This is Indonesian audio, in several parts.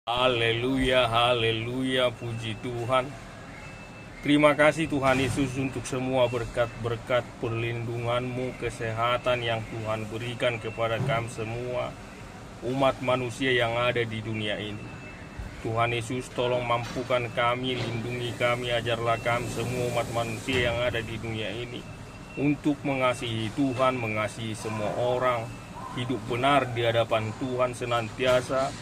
Haleluya, haleluya, puji Tuhan. Terima kasih Tuhan Yesus untuk semua berkat-berkat perlindungan-Mu, kesehatan yang Tuhan berikan kepada kami semua, umat manusia yang ada di dunia ini. Tuhan Yesus, tolong mampukan kami, lindungi kami, ajarlah kami semua umat manusia yang ada di dunia ini untuk mengasihi Tuhan, mengasihi semua orang, hidup benar di hadapan Tuhan, senantiasa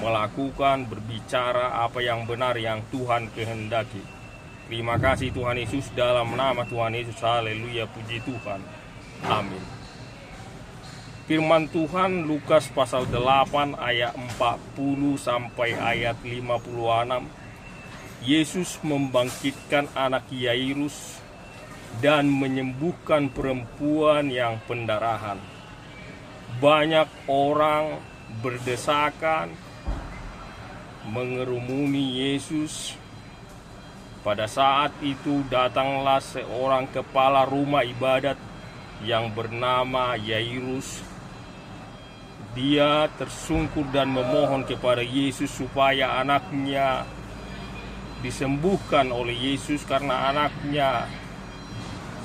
melakukan, berbicara apa yang benar yang Tuhan kehendaki. Terima kasih Tuhan Yesus, dalam nama Tuhan Yesus, haleluya, puji Tuhan, amin. Firman Tuhan Lukas pasal 8 ayat 40 sampai ayat 56. Yesus membangkitkan anak Yairus dan menyembuhkan perempuan yang pendarahan. Banyak orang berdesakan mengerumuni Yesus. Pada saat itu datanglah seorang kepala rumah ibadat yang bernama Yairus. Dia tersungkur dan memohon kepada Yesus supaya anaknya disembuhkan oleh Yesus karena anaknya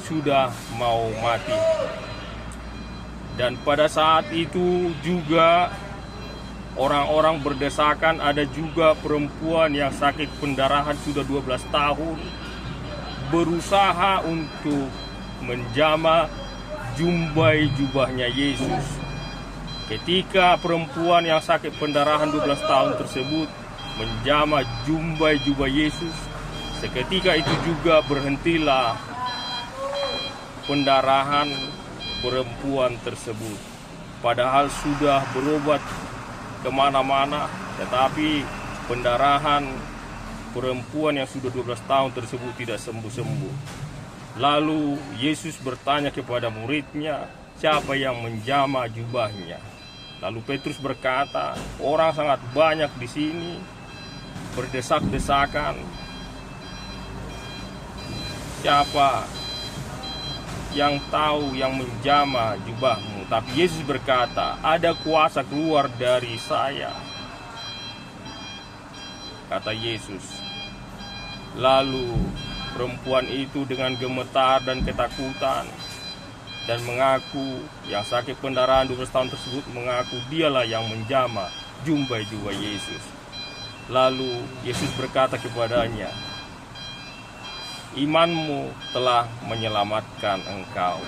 sudah mau mati. Dan pada saat itu juga orang-orang berdesakan, ada juga perempuan yang sakit pendarahan sudah 12 tahun berusaha untuk menjamah jumbai jubahnya Yesus. Ketika perempuan yang sakit pendarahan 12 tahun tersebut menjamah jumbai jubah Yesus, seketika itu juga berhentilah pendarahan perempuan tersebut. Padahal sudah berobat kemana-mana, tetapi pendarahan perempuan yang sudah 12 tahun tersebut tidak sembuh-sembuh. Lalu Yesus bertanya kepada muridnya, siapa yang menjamah jubahnya? Lalu Petrus berkata, orang sangat banyak di sini berdesak-desakan. Siapa yang tahu yang menjamah jubahmu? Tapi Yesus berkata, ada kuasa keluar dari saya, kata Yesus. Lalu perempuan itu dengan gemetar dan ketakutan dan mengaku, yang sakit pendarahan 12 tahun tersebut mengaku dialah yang menjamah jumbai jubah Yesus. Lalu Yesus berkata kepadanya, imanmu telah menyelamatkan engkau,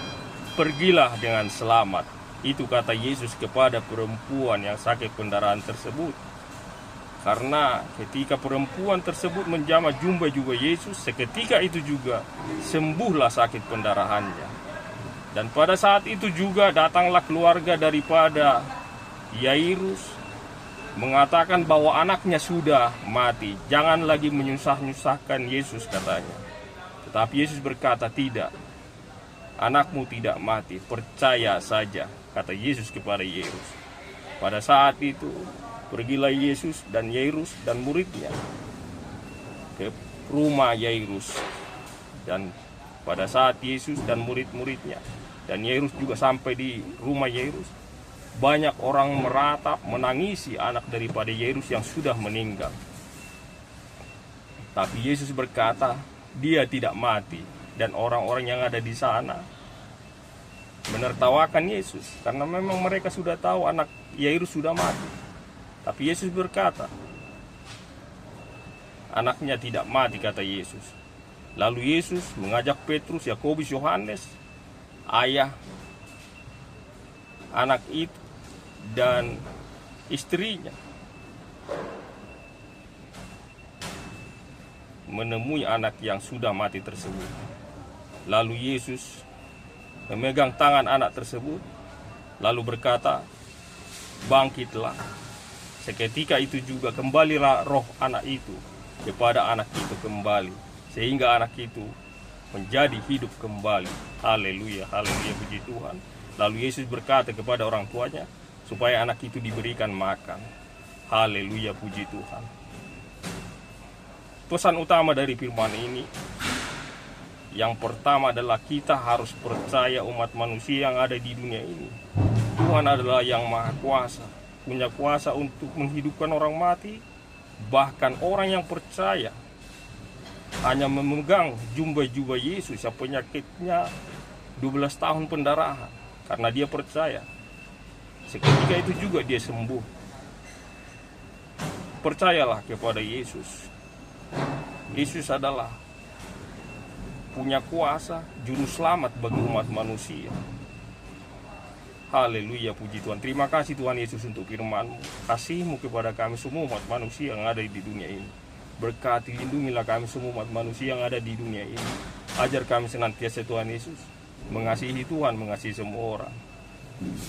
pergilah dengan selamat. Itu kata Yesus kepada perempuan yang sakit pendarahan tersebut. Karena ketika perempuan tersebut menjamah jumbai jubah Yesus, seketika itu juga sembuhlah sakit pendarahannya. Dan pada saat itu juga datanglah keluarga daripada Yairus mengatakan bahwa anaknya sudah mati. Jangan lagi menyusah-nyusahkan Yesus, katanya. Tetapi Yesus berkata, tidak, anakmu tidak mati, percaya saja, kata Yesus kepada Yairus. Pada saat itu pergilah Yesus dan Yairus dan muridnya ke rumah Yairus. Dan pada saat Yesus dan murid-muridnya dan Yairus juga sampai di rumah Yairus, banyak orang meratap menangisi anak daripada Yairus yang sudah meninggal. Tapi Yesus berkata, dia tidak mati. Dan orang-orang yang ada di sana menertawakan Yesus karena memang mereka sudah tahu anak Yairus sudah mati. Tapi Yesus berkata, anaknya tidak mati, kata Yesus. Lalu Yesus mengajak Petrus, Yakobus, Yohanes, ayah anak itu dan istrinya menemui anak yang sudah mati tersebut. Lalu Yesus memegang tangan anak tersebut, lalu berkata, bangkitlah. Seketika itu juga kembalilah roh anak itu kepada anak itu kembali, sehingga anak itu menjadi hidup kembali. Haleluya, haleluya, puji Tuhan. Lalu Yesus berkata kepada orang tuanya supaya anak itu diberikan makan. Haleluya, puji Tuhan. Pesan utama dari firman ini, yang pertama adalah kita harus percaya umat manusia yang ada di dunia ini, Tuhan adalah yang maha kuasa, punya kuasa untuk menghidupkan orang mati, Bahkan orang yang percaya hanya memegang jubah-jubah Yesus yang penyakitnya 12 tahun pendarahan, karena dia percaya. Seketika itu juga dia sembuh. Percayalah kepada Yesus. Yesus adalah punya kuasa, juru selamat bagi umat manusia. Haleluya, puji Tuhan. Terima kasih Tuhan Yesus untuk firman-Mu. Kasih-Mu kepada kami semua umat manusia yang ada di dunia ini. Berkati, lindungilah kami semua umat manusia yang ada di dunia ini. Ajar kami senantiasa Tuhan Yesus mengasihi Tuhan, mengasihi semua orang,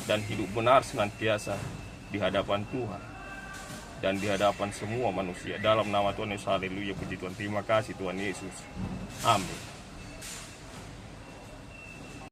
dan hidup benar senantiasa di hadapan Tuhan dan di hadapan semua manusia. Dalam nama Tuhan Yesus, haleluya, puji Tuhan. Terima kasih Tuhan Yesus. Amin.